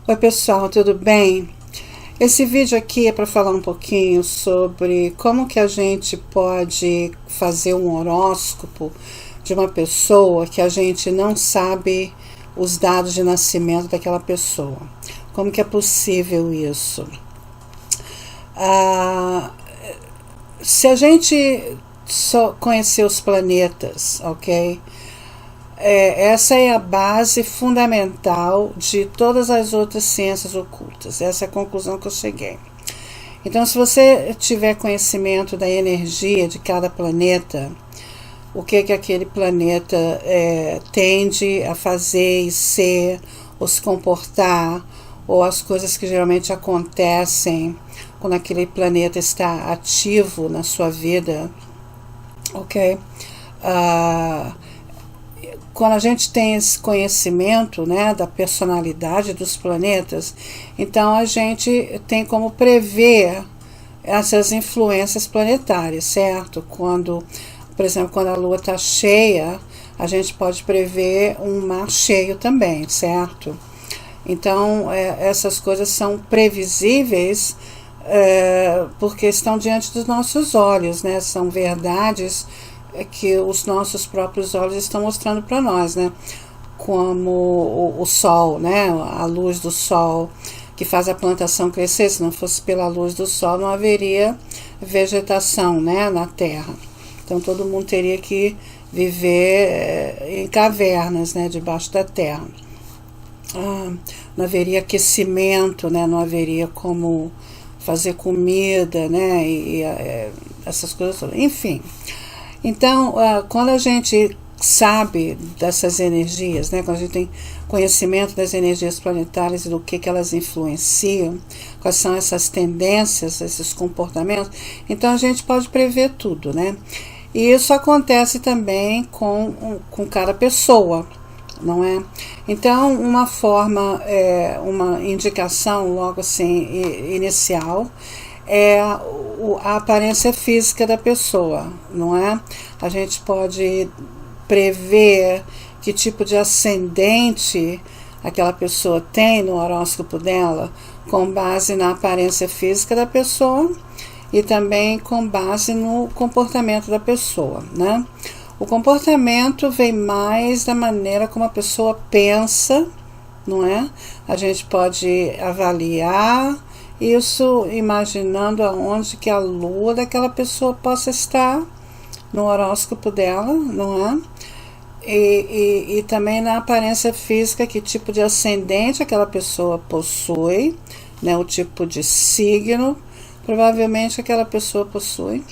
Oi pessoal, tudo bem? Esse vídeo aqui é para falar um pouquinho sobre como que a gente pode fazer um horóscopo de uma pessoa que a gente não sabe os dados de nascimento daquela pessoa. Como que é possível isso? Se a gente só conhecer os planetas, ok? Essa é a base fundamental de todas as outras ciências ocultas. Essa é a conclusão que eu cheguei. Então, se você tiver conhecimento da energia de cada planeta, o que aquele planeta tende a fazer e ser, ou se comportar, ou as coisas que geralmente acontecem quando aquele planeta está ativo na sua vida, ok? Quando a gente tem esse conhecimento, né, da personalidade dos planetas, então a gente tem como prever essas influências planetárias, certo? Quando, por exemplo, quando a Lua está cheia, a gente pode prever um mar cheio também, certo? Então, essas coisas são previsíveis porque estão diante dos nossos olhos, né? São verdades que os nossos próprios olhos estão mostrando para nós, né? Como o sol, né? A luz do sol que faz a plantação crescer. Se não fosse pela luz do sol, não haveria vegetação, né, na Terra. Então todo mundo teria que viver em cavernas, né, debaixo da terra. Não haveria aquecimento, né? Não haveria como fazer comida, né? E essas coisas todas. Enfim. Então, quando a gente sabe dessas energias, né, quando a gente tem conhecimento das energias planetárias e do que elas influenciam, quais são essas tendências, esses comportamentos, então a gente pode prever tudo, né? E isso acontece também com cada pessoa, não é? Então, uma forma, uma indicação logo assim, inicial, é a aparência física da pessoa, não é? A gente pode prever que tipo de ascendente aquela pessoa tem no horóscopo dela, com base na aparência física da pessoa e também com base no comportamento da pessoa, né? O comportamento vem mais da maneira como a pessoa pensa, não é? A gente pode avaliar isso imaginando aonde que a lua daquela pessoa possa estar no horóscopo dela, não é? E também na aparência física, que tipo de ascendente aquela pessoa possui, né? O tipo de signo, provavelmente aquela pessoa possui.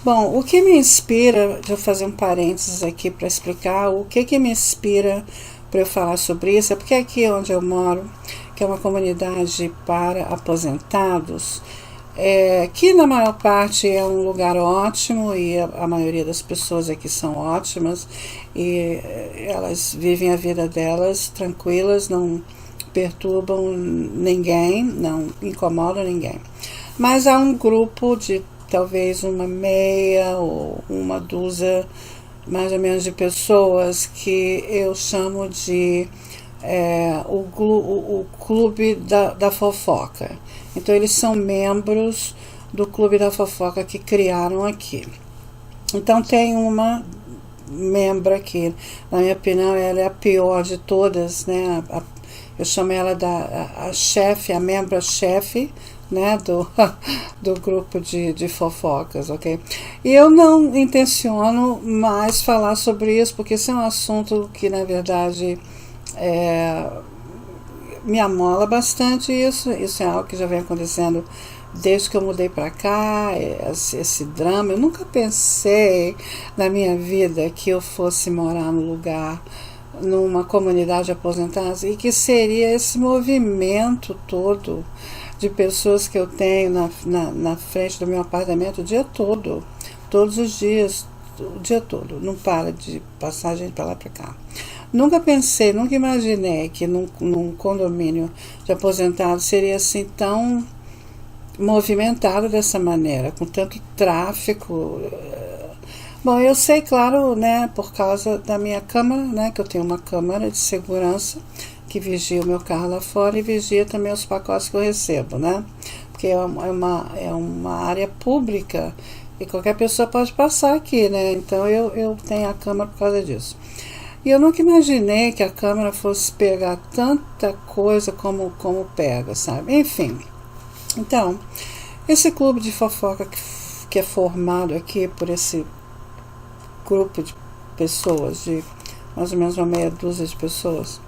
Bom, o que me inspira, deixa eu fazer um parênteses aqui para explicar o que me inspira para eu falar sobre isso, é porque aqui onde eu moro, que é uma comunidade para aposentados, que na maior parte é um lugar ótimo e a maioria das pessoas aqui são ótimas e elas vivem a vida delas tranquilas, não perturbam ninguém, não incomodam ninguém. Mas há um grupo de talvez uma meia ou uma dúzia mais ou menos de pessoas que eu chamo de o clube da fofoca. Então eles são membros do clube da fofoca que criaram aqui. Então tem uma membro aqui, na minha opinião ela é a pior de todas, né? Eu chamo ela a chefe, a membra-chefe, né, do grupo de fofocas, ok? E eu não intenciono mais falar sobre isso, porque isso é um assunto que, na verdade, me amola bastante. Isso é algo que já vem acontecendo desde que eu mudei para cá, esse drama. Eu nunca pensei na minha vida que eu fosse morar num lugar, numa comunidade aposentada, e que seria esse movimento todo de pessoas que eu tenho na frente do meu apartamento o dia todo, todos os dias, o dia todo, não para de passar gente para lá para cá. Nunca pensei, nunca imaginei que num condomínio de aposentados seria assim tão movimentado dessa maneira, com tanto tráfico. Bom, eu sei, claro, né, por causa da minha câmara, né, que eu tenho uma câmara de segurança que vigia o meu carro lá fora e vigia também os pacotes que eu recebo, né? Porque é uma área pública e qualquer pessoa pode passar aqui, né? Então eu tenho a câmera por causa disso. E eu nunca imaginei que a câmera fosse pegar tanta coisa como pega, sabe? Enfim, então, esse clube de fofoca que é formado aqui por esse grupo de pessoas, de mais ou menos uma meia dúzia de pessoas,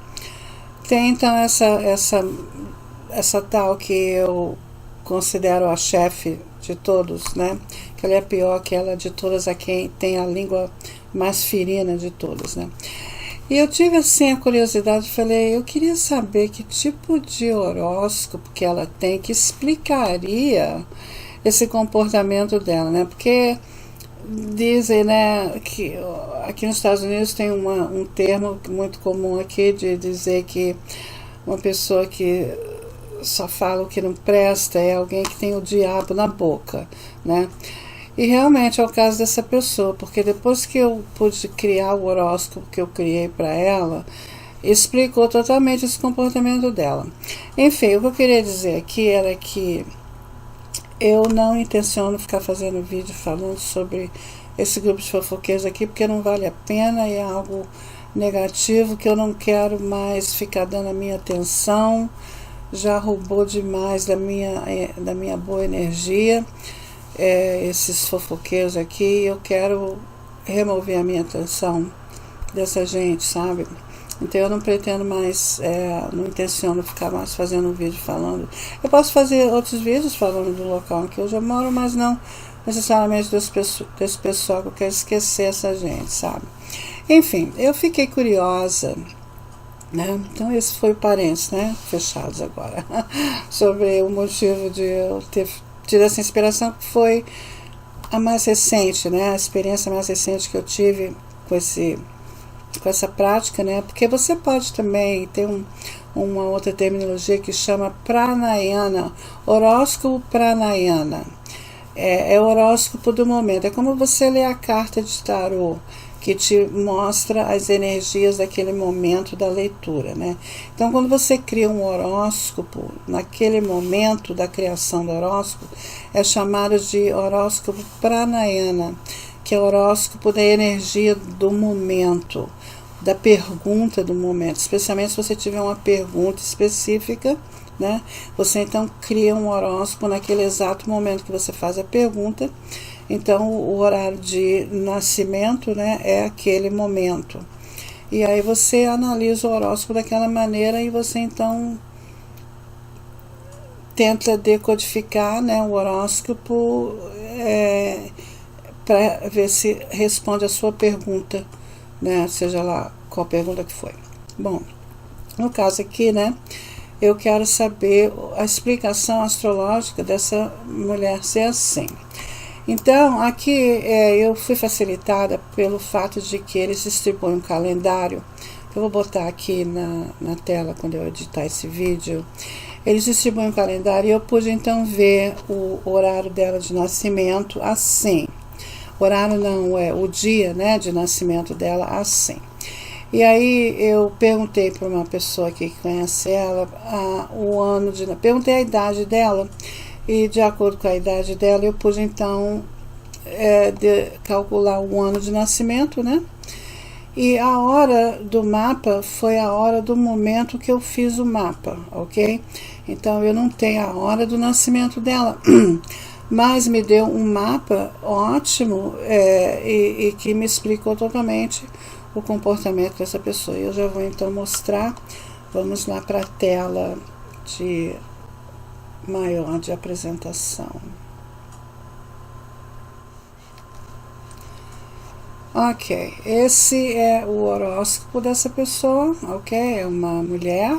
tem então essa tal que eu considero a chefe de todos, né? Que ela é pior que ela de todas, a quem tem a língua mais ferina de todas, né? E eu tive assim a curiosidade, falei, eu queria saber que tipo de horóscopo que ela tem que explicaria esse comportamento dela, né? Porque dizem, né, que aqui nos Estados Unidos tem um termo muito comum aqui de dizer que uma pessoa que só fala o que não presta é alguém que tem o diabo na boca, né? E realmente é o caso dessa pessoa, porque depois que eu pude criar o horóscopo que eu criei para ela, explicou totalmente esse comportamento dela. Enfim, o que eu queria dizer aqui era que eu não intenciono ficar fazendo vídeo falando sobre esse grupo de fofoqueiros aqui, porque não vale a pena e é algo negativo que eu não quero mais ficar dando a minha atenção. Já roubou demais da minha boa energia, esses fofoqueiros aqui. Eu quero remover a minha atenção dessa gente, sabe? Então eu não pretendo mais, não intenciono ficar mais fazendo um vídeo falando. Eu posso fazer outros vídeos falando do local em que eu já moro, mas não necessariamente desse pessoal que eu quero esquecer essa gente, sabe? Enfim, eu fiquei curiosa, né? Então esse foi o parênteses, né? Fechados agora. Sobre o motivo de eu ter tido essa inspiração, que foi a mais recente, né? A experiência mais recente que eu tive com essa prática, né? Porque você pode também ter uma outra terminologia que chama pranayana, horóscopo pranayana. É o horóscopo do momento. É como você lê a carta de tarô, que te mostra as energias daquele momento da leitura, né? Então, quando você cria um horóscopo, naquele momento da criação do horóscopo, é chamado de horóscopo pranayana, que é o horóscopo da energia do momento, da pergunta do momento, especialmente se você tiver uma pergunta específica, né? Você então cria um horóscopo naquele exato momento que você faz a pergunta. Então o horário de nascimento, né, é aquele momento. E aí você analisa o horóscopo daquela maneira e você então tenta decodificar, né, o horóscopo para ver se responde a sua pergunta, né, seja lá qual pergunta que foi. Bom, no caso aqui, né, eu quero saber a explicação astrológica dessa mulher ser assim. Então, aqui eu fui facilitada pelo fato de que eles distribuem um calendário. Eu vou botar aqui na tela quando eu editar esse vídeo. Eles distribuem um calendário e eu pude então ver o horário dela de nascimento assim. Horário não, o dia, né, de nascimento dela assim. E aí eu perguntei para uma pessoa aqui que conhece ela perguntei a idade dela. E de acordo com a idade dela, eu pude então calcular o ano de nascimento, né? E a hora do mapa foi a hora do momento que eu fiz o mapa, ok? Então eu não tenho a hora do nascimento dela, mas me deu um mapa ótimo e que me explicou totalmente o comportamento dessa pessoa. Eu já vou então mostrar. Vamos lá para a tela maior de apresentação. Ok, esse é o horóscopo dessa pessoa, ok? É uma mulher.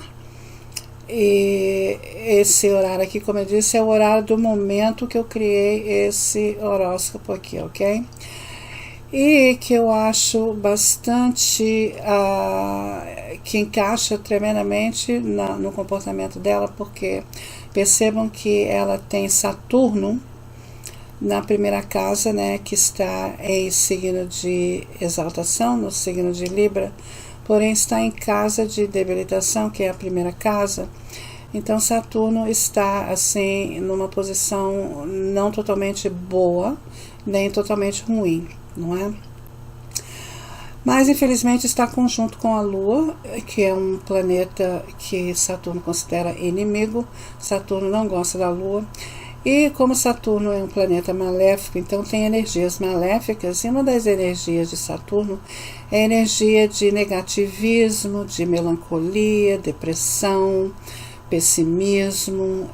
E esse horário aqui, como eu disse, é o horário do momento que eu criei esse horóscopo aqui, ok? E que eu acho bastante que encaixa tremendamente no comportamento dela, porque percebam que ela tem Saturno na primeira casa, né, que está em signo de exaltação, no signo de Libra, porém está em casa de debilitação, que é a primeira casa. Então Saturno está assim numa posição não totalmente boa, nem totalmente ruim, não é? Mas infelizmente está conjunto com a Lua, que é um planeta que Saturno considera inimigo. Saturno não gosta da Lua. E como Saturno é um planeta maléfico, então tem energias maléficas, e uma das energias de Saturno é a energia de negativismo, de melancolia, depressão, pessimismo,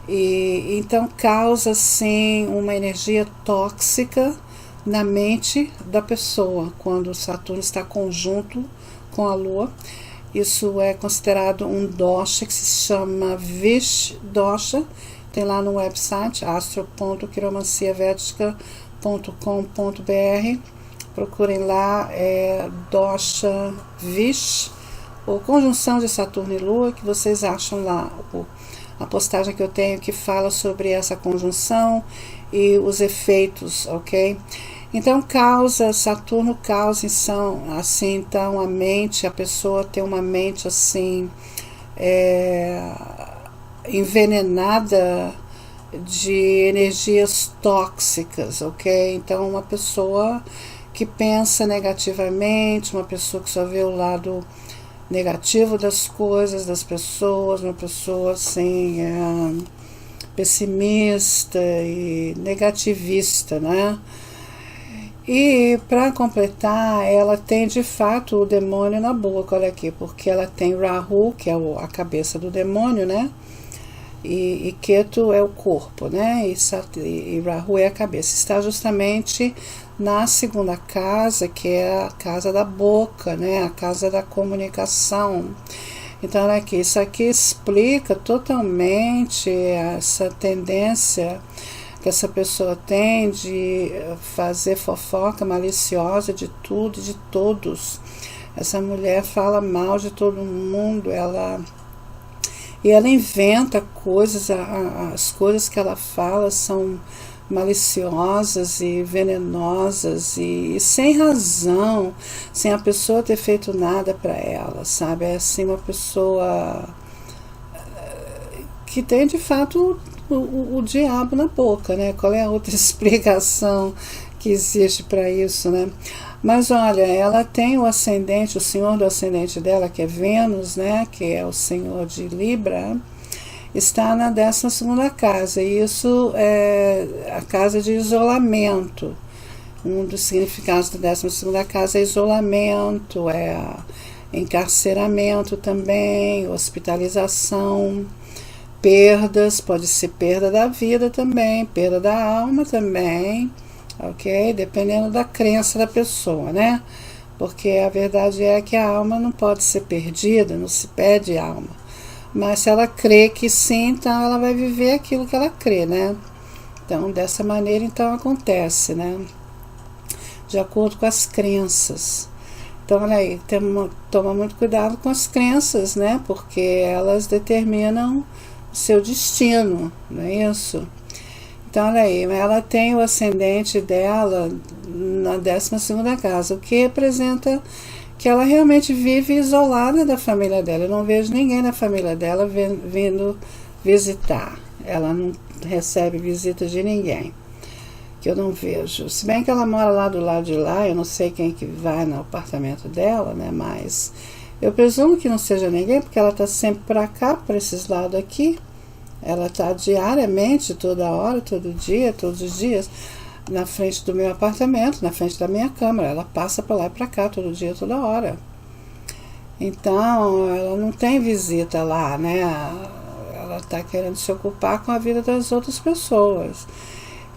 e então causa sim uma energia tóxica na mente da pessoa quando Saturno está conjunto com a Lua. Isso é considerado um dosha que se chama Vish Dosha. Tem lá no website astro.quiromanciavédica.com.br. Procurem lá, dosha Vish, ou conjunção de Saturno e Lua, que vocês acham lá a postagem que eu tenho que fala sobre essa conjunção e os efeitos, ok? Então Saturno causa assim, então a mente, a pessoa tem uma mente assim, envenenada de energias tóxicas, ok? Então uma pessoa que pensa negativamente, uma pessoa que só vê o lado negativo das coisas, das pessoas, uma pessoa assim, pessimista e negativista, né? E para completar, ela tem de fato o demônio na boca, olha aqui, porque ela tem Rahu, que é a cabeça do demônio, né? E Ketu é o corpo, né? E Rahu é a cabeça. Está justamente na segunda casa, que é a casa da boca, né? A casa da comunicação. Então, olha aqui, isso aqui explica totalmente essa tendência que essa pessoa tem de fazer fofoca maliciosa de tudo e de todos. Essa mulher fala mal de todo mundo, ela inventa coisas, as coisas que ela fala são maliciosas e venenosas e sem razão, sem a pessoa ter feito nada para ela, sabe? É assim uma pessoa que tem de fato o diabo na boca, né? Qual é a outra explicação que existe para isso, né? Mas olha, ela tem o ascendente, o senhor do ascendente dela, que é Vênus, né? Que é o senhor de Libra, está na 12ª casa, e isso é a casa de isolamento. Um dos significados da 12ª casa é isolamento, encarceramento também, hospitalização, perdas, pode ser perda da vida também, perda da alma também, ok? Dependendo da crença da pessoa, né? Porque a verdade é que a alma não pode ser perdida, não se perde alma. Mas se ela crê que sim, então ela vai viver aquilo que ela crê, né? Então, dessa maneira, então, acontece, né? De acordo com as crenças. Então, olha aí, toma muito cuidado com as crenças, né? Porque elas determinam o seu destino, não é isso? Então, olha aí, ela tem o ascendente dela na 12ª casa, o que representa que ela realmente vive isolada da família dela. Eu não vejo ninguém da família dela vindo visitar. Ela não recebe visita de ninguém, que eu não vejo. Se bem que ela mora lá do lado de lá, eu não sei quem que vai no apartamento dela, né? Mas eu presumo que não seja ninguém, porque ela está sempre para cá, para esses lados aqui. Ela está diariamente, toda hora, todo dia, todos os dias, na frente do meu apartamento, na frente da minha câmara. Ela passa para lá e para cá, todo dia, toda hora. Então, ela não tem visita lá, né? Ela está querendo se ocupar com a vida das outras pessoas.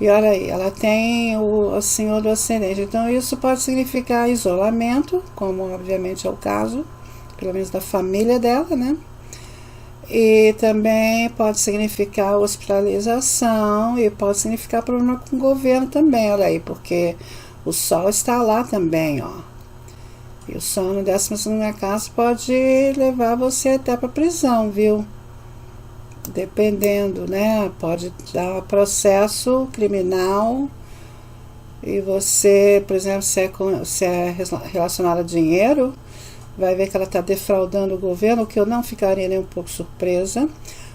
E olha aí, ela tem o senhor do ascendente. Então, isso pode significar isolamento, como obviamente é o caso, pelo menos da família dela, né? E também pode significar hospitalização e pode significar problema com o governo também, olha aí, porque o Sol está lá também, ó. E o Sol no 12ª casa pode levar você até para prisão, viu? Dependendo, né? Pode dar processo criminal E você, por exemplo, se é relacionado a dinheiro, vai ver que ela está defraudando o governo, o que eu não ficaria nem um pouco surpresa,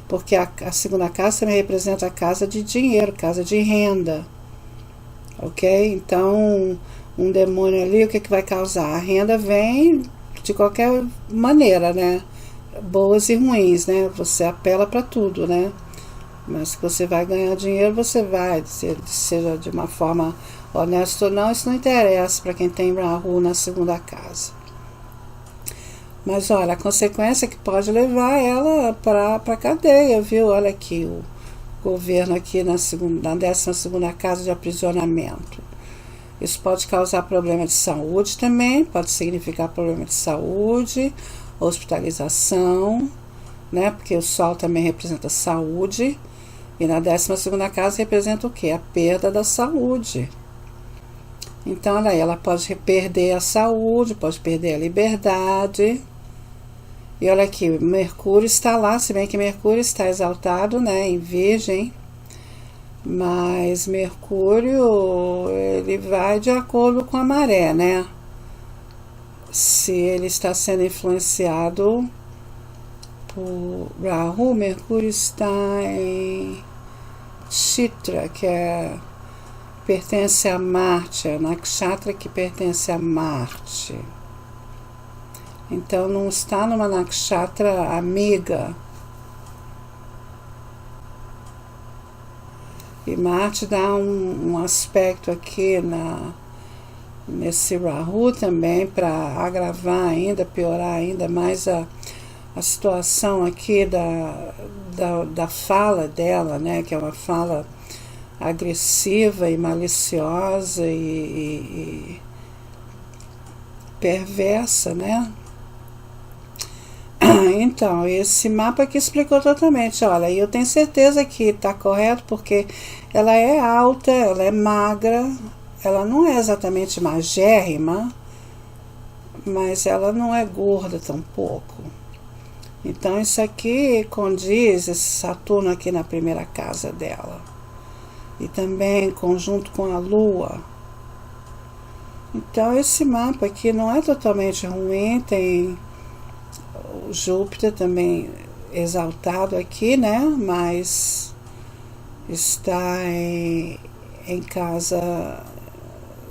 porque a segunda casa também representa a casa de dinheiro, casa de renda, ok? Então, um demônio ali, o que vai causar? A renda vem de qualquer maneira, né? Boas e ruins, né? Você apela para tudo, né? Mas se você vai ganhar dinheiro, você vai, seja de uma forma honesta ou não, isso não interessa para quem tem Rahu na segunda casa. Mas olha, a consequência que pode levar ela para a cadeia, viu? Olha aqui o governo aqui na 12ª casa de aprisionamento. Isso pode causar problema de saúde também, pode significar problema de saúde, hospitalização, né? Porque o Sol também representa saúde. E na 12ª casa representa o quê? A perda da saúde. Então, olha aí, ela pode perder a saúde, pode perder a liberdade. E olha aqui, Mercúrio está lá, se bem que Mercúrio está exaltado, né, em Virgem. Mas Mercúrio, ele vai de acordo com a maré, né? Se ele está sendo influenciado por Rahu, Mercúrio está em Chitra, que pertence a Marte, é Nakshatra que pertence a Marte. Então não está numa Nakshatra amiga. E Marte dá um aspecto aqui nesse Rahu também para agravar ainda, piorar ainda mais a situação aqui da fala dela, né? Que é uma fala agressiva e maliciosa e perversa, né? Então, esse mapa aqui explicou totalmente. Olha, e eu tenho certeza que está correto, porque ela é alta, ela é magra, ela não é exatamente magérrima, mas ela não é gorda tampouco. Então, isso aqui condiz, esse Saturno aqui na primeira casa dela. E também conjunto com a Lua. Então, esse mapa aqui não é totalmente ruim, tem o Júpiter também exaltado aqui, né? Mas está em casa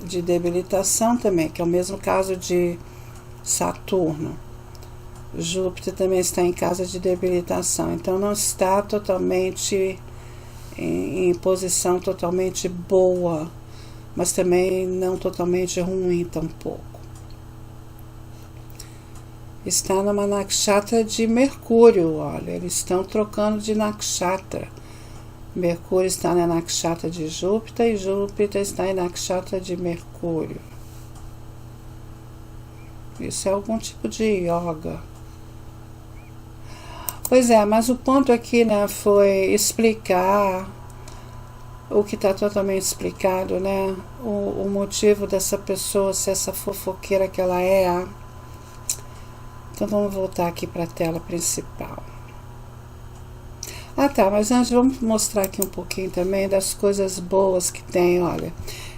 de debilitação também, que é o mesmo caso de Saturno. Júpiter também está em casa de debilitação, então não está totalmente em posição totalmente boa, mas também não totalmente ruim tampouco. Está numa nakshatra de Mercúrio, olha, eles estão trocando de nakshatra. Mercúrio está na nakshatra de Júpiter e Júpiter está em nakshatra de Mercúrio. Isso é algum tipo de yoga. Pois é, mas o ponto aqui, né, foi explicar o que está totalmente explicado, né? O motivo dessa pessoa ser essa fofoqueira que ela é. Então vamos voltar aqui para a tela principal. Ah tá, mas antes vamos mostrar aqui um pouquinho também das coisas boas que tem, olha.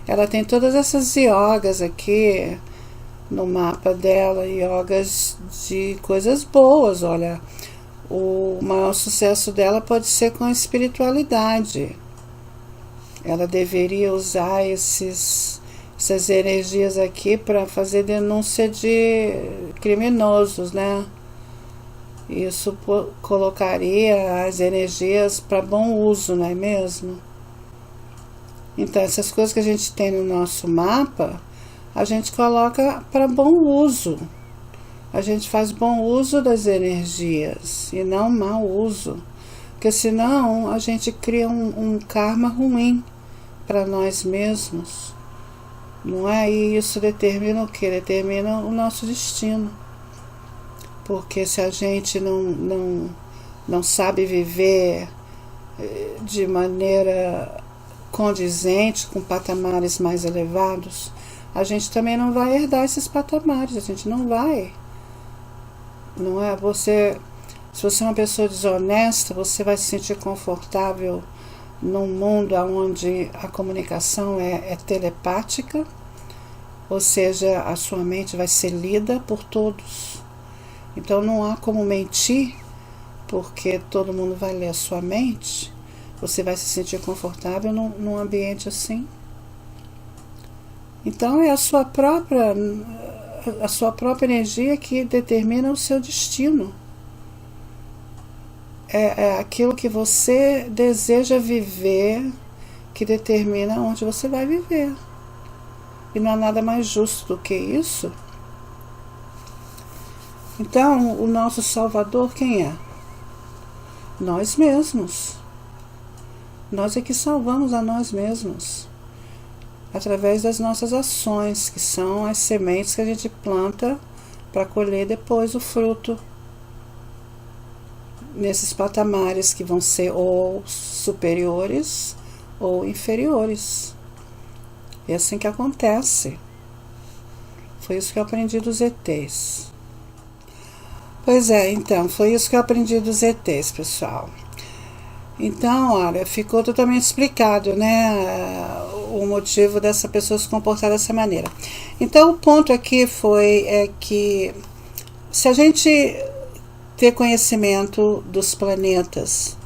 Ela tem todas essas yogas aqui no mapa dela, yogas de coisas boas, olha. O maior sucesso dela pode ser com a espiritualidade. Ela deveria usar essas energias aqui para fazer denúncia de criminosos, né? Isso colocaria as energias para bom uso, não é mesmo? Então, essas coisas que a gente tem no nosso mapa, a gente coloca para bom uso. A gente faz bom uso das energias e não mau uso, porque senão a gente cria um karma ruim para nós mesmos, não é? E isso determina o que? Determina o nosso destino, porque se a gente não sabe viver de maneira condizente com patamares mais elevados, a gente também não vai herdar esses patamares, a gente não vai. Não é? Se você é uma pessoa desonesta, você vai se sentir confortável num mundo onde a comunicação é telepática, ou seja, a sua mente vai ser lida por todos. Então não há como mentir, porque todo mundo vai ler a sua mente. Você vai se sentir confortável num ambiente assim. Então é a sua própria energia que determina o seu destino. É aquilo que você deseja viver que determina onde você vai viver. E não há nada mais justo do que isso. Então, o nosso Salvador quem é? Nós mesmos. Nós é que salvamos a nós mesmos. Através das nossas ações, que são as sementes que a gente planta para colher depois o fruto. Nesses patamares que vão ser ou superiores ou inferiores. É assim que acontece. Foi isso que eu aprendi dos ETs. Pois é, então, foi isso que eu aprendi dos ETs, pessoal. Então, olha, ficou totalmente explicado, né, o motivo dessa pessoa se comportar dessa maneira. Então, o ponto aqui foi que se a gente ter conhecimento dos planetas,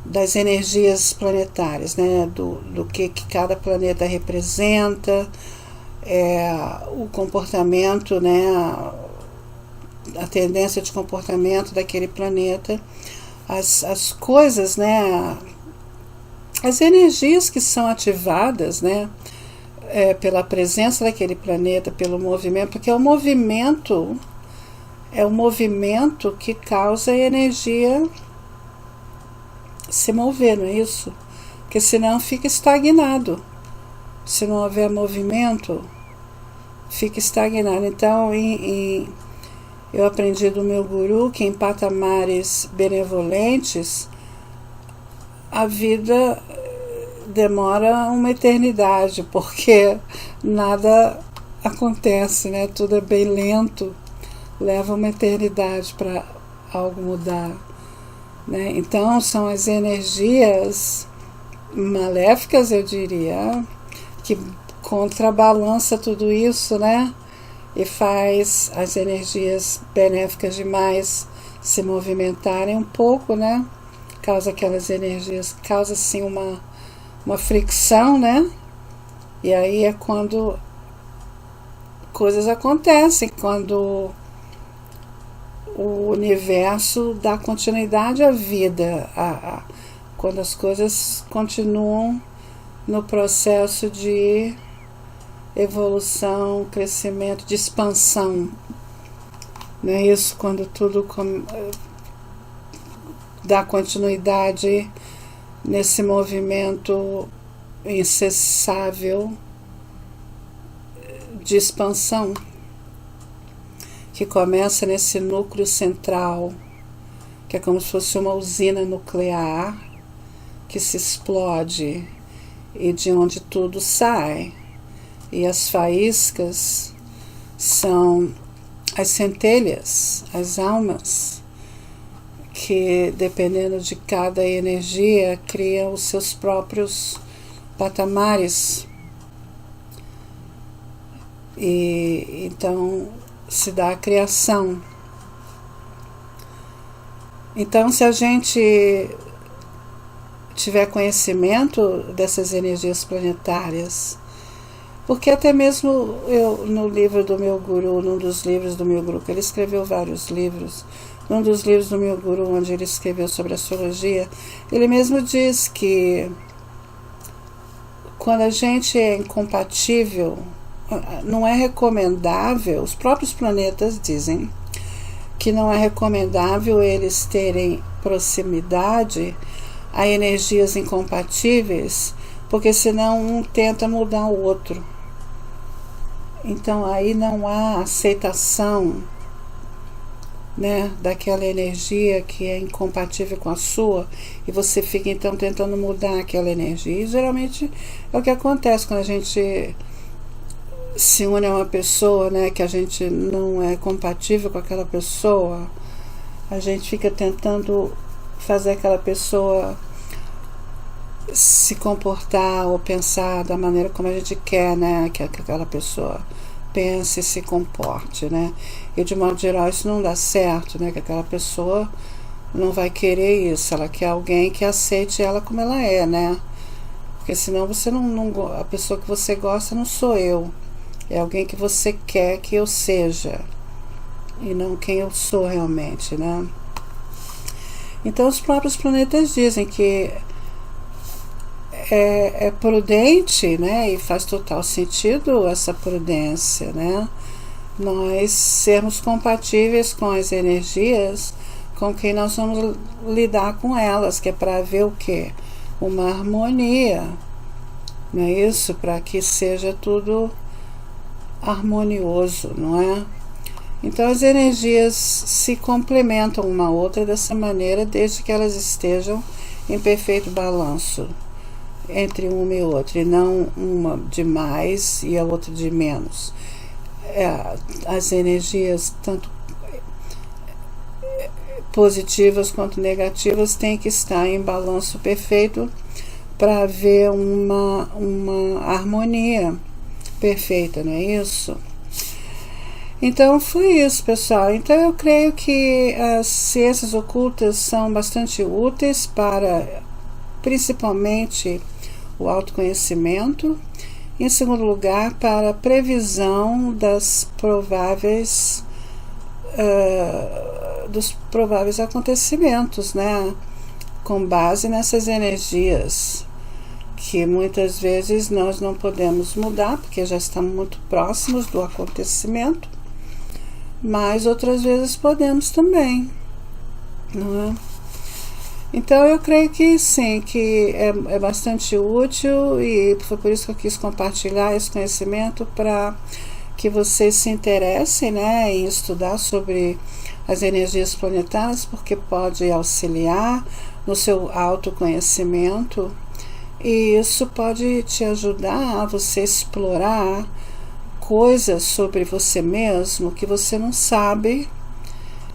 das energias planetárias, né, do que cada planeta representa, o comportamento, né, a tendência de comportamento daquele planeta, as coisas, né, as energias que são ativadas, né, pela presença daquele planeta, pelo movimento, porque é o movimento que causa a energia se mover, não é isso? Porque senão fica estagnado. Se não houver movimento, fica estagnado. Então, eu aprendi do meu guru que em patamares benevolentes a vida demora uma eternidade, porque nada acontece, né? Tudo é bem lento, leva uma eternidade para algo mudar, né? Então são as energias maléficas, eu diria, que contrabalança tudo isso, né? E faz as energias benéficas demais se movimentarem um pouco, né? Causa aquelas energias, causa assim uma fricção, né? E aí é quando coisas acontecem, quando o universo dá continuidade à vida, quando as coisas continuam no processo de evolução, crescimento, de expansão. Não é isso? Quando tudo dá continuidade nesse movimento incessável de expansão, que começa nesse núcleo central, que é como se fosse uma usina nuclear que se explode e de onde tudo sai. E as faíscas são as centelhas, as almas, que dependendo de cada energia criam os seus próprios patamares. E então se dá a criação. Então, se a gente tiver conhecimento dessas energias planetárias, porque até mesmo eu, no livro do meu guru, num dos livros do meu guru, que ele escreveu vários livros, num dos livros do meu guru, onde ele escreveu sobre astrologia, ele mesmo diz que quando a gente é incompatível, não é recomendável, os próprios planetas dizem que não é recomendável eles terem proximidade a energias incompatíveis, porque senão um tenta mudar o outro. Então aí não há aceitação, né, daquela energia que é incompatível com a sua, e você fica então tentando mudar aquela energia. E geralmente é o que acontece quando a gente se une a uma pessoa, né, que a gente não é compatível com aquela pessoa, a gente fica tentando fazer aquela pessoa se comportar ou pensar da maneira como a gente quer, né, que aquela pessoa pense e se comporte, né? E de modo geral isso não dá certo, né? Que aquela pessoa não vai querer isso, ela quer alguém que aceite ela como ela é, né? Porque senão você a pessoa que você gosta não sou eu, é alguém que você quer que eu seja e não quem eu sou realmente, né? Então os próprios planetas dizem que é prudente, né? E faz total sentido essa prudência, né? Nós sermos compatíveis com as energias com quem nós vamos lidar com elas, que é para ver o quê? Uma harmonia, não é isso? Para que seja tudo harmonioso, não é? Então as energias se complementam uma outra dessa maneira, desde que elas estejam em perfeito balanço entre uma e outra, e não uma de mais e a outra de menos. As energias, tanto positivas quanto negativas, têm que estar em balanço perfeito para haver uma harmonia perfeita, não é isso? Então foi isso, pessoal. Então eu creio que as ciências ocultas são bastante úteis para, principalmente, o autoconhecimento. Em segundo lugar, para a previsão dos prováveis acontecimentos, né? Com base nessas energias que muitas vezes nós não podemos mudar, porque já estamos muito próximos do acontecimento, mas outras vezes podemos também, não é? Então eu creio que sim, que é bastante útil, e foi por isso que eu quis compartilhar esse conhecimento, para que vocês se interessem, né, em estudar sobre as energias planetárias, porque pode auxiliar no seu autoconhecimento, e isso pode te ajudar a você explorar coisas sobre você mesmo que você não sabe.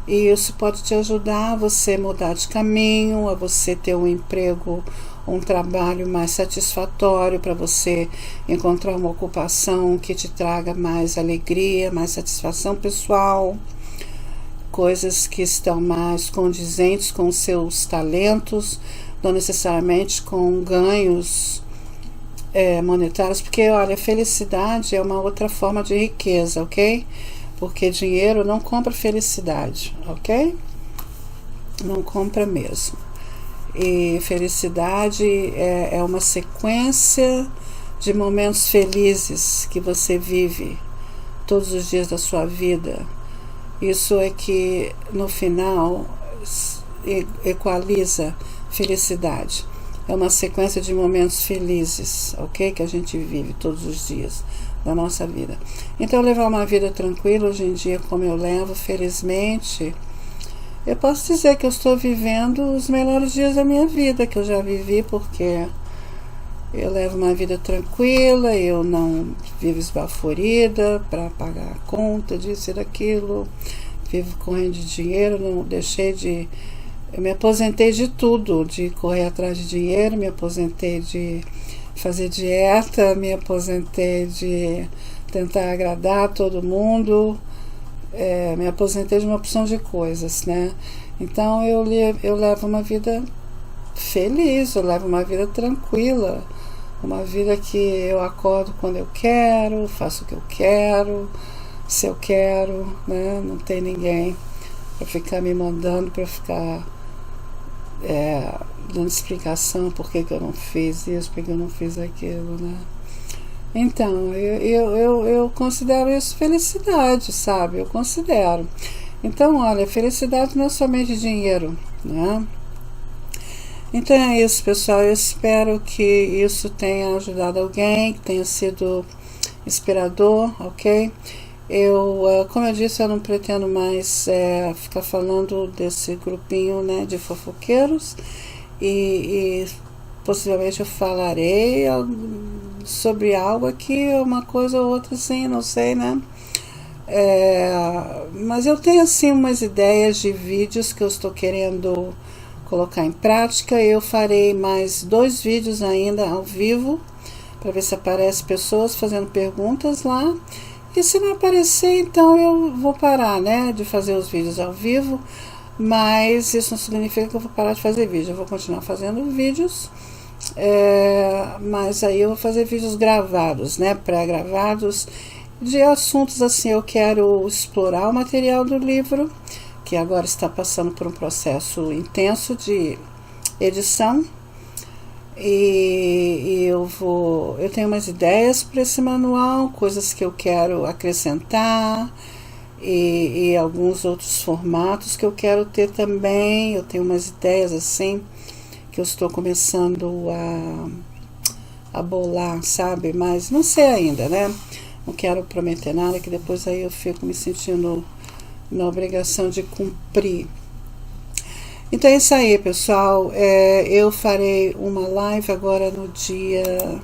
E isso pode te ajudar a você mudar de caminho, a você ter um emprego, um trabalho mais satisfatório, para você encontrar uma ocupação que te traga mais alegria, mais satisfação pessoal, coisas que estão mais condizentes com os seus talentos, não necessariamente com ganhos monetários, porque, olha, felicidade é uma outra forma de riqueza, ok? Porque dinheiro não compra felicidade, ok? Não compra mesmo. E felicidade é uma sequência de momentos felizes que você vive todos os dias da sua vida. Isso é que no final equaliza felicidade. É uma sequência de momentos felizes, ok? Que a gente vive todos os dias da nossa vida. Então, levar uma vida tranquila hoje em dia, como eu levo, felizmente, eu posso dizer que eu estou vivendo os melhores dias da minha vida, que eu já vivi, porque eu levo uma vida tranquila, eu não vivo esbaforida para pagar a conta disso e daquilo, vivo correndo de dinheiro, não deixei de... Eu me aposentei de tudo, de correr atrás de dinheiro, me aposentei de fazer dieta, me aposentei de tentar agradar todo mundo, me aposentei de uma opção de coisas, né? Então eu levo uma vida feliz, eu levo uma vida tranquila, uma vida que eu acordo quando eu quero, faço o que eu quero, se eu quero, né? Não tem ninguém para ficar me mandando, para ficar dando explicação por que eu não fiz isso, por que eu não fiz aquilo, né? Então, eu considero isso felicidade, sabe? Eu considero. Então, olha, felicidade não é somente dinheiro, né? Então é isso, pessoal. Eu espero que isso tenha ajudado alguém, que tenha sido inspirador, ok? Como eu disse, eu não pretendo mais ficar falando desse grupinho, né, de fofoqueiros, e possivelmente eu falarei sobre algo aqui, uma coisa ou outra assim, não sei, né? Mas eu tenho assim umas ideias de vídeos que eu estou querendo colocar em prática. Eu farei mais 2 vídeos ainda ao vivo, para ver se aparece pessoas fazendo perguntas lá. E se não aparecer, então eu vou parar, né, de fazer os vídeos ao vivo. Mas isso não significa que eu vou parar de fazer vídeo. Eu vou continuar fazendo vídeos, mas aí eu vou fazer vídeos gravados, né, pré-gravados, de assuntos assim. Eu quero explorar o material do livro, que agora está passando por um processo intenso de edição. E eu tenho umas ideias para esse manual, coisas que eu quero acrescentar, e alguns outros formatos que eu quero ter também. Eu tenho umas ideias assim que eu estou começando a bolar, sabe? Mas não sei ainda, né? Não quero prometer nada, que depois aí eu fico me sentindo na obrigação de cumprir. Então é isso aí, pessoal. Eu farei uma live agora no dia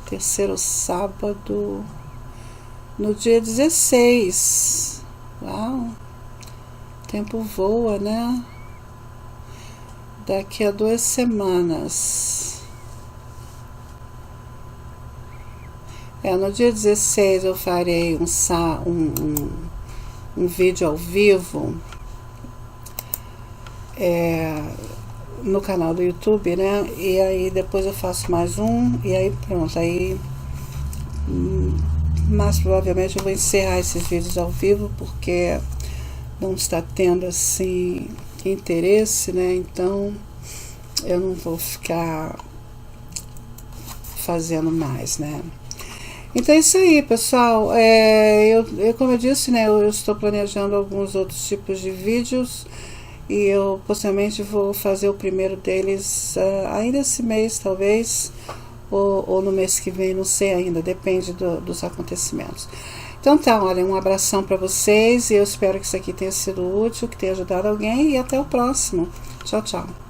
terceiro sábado, no dia 16. Uau! O tempo voa, né? Daqui a 2 semanas. No dia 16 eu farei um vídeo ao vivo no canal do YouTube, né? E aí depois eu faço mais um, e aí pronto. Aí mais provavelmente eu vou encerrar esses vídeos ao vivo, porque não está tendo assim interesse, né? Então eu não vou ficar fazendo mais, né? Então é isso aí, pessoal. Como eu disse, né, eu estou planejando alguns outros tipos de vídeos, e eu possivelmente vou fazer o primeiro deles ainda esse mês, talvez, ou no mês que vem, não sei ainda, depende dos acontecimentos. Então tá, olha, um abração para vocês, e eu espero que isso aqui tenha sido útil, que tenha ajudado alguém, e até o próximo. Tchau, tchau.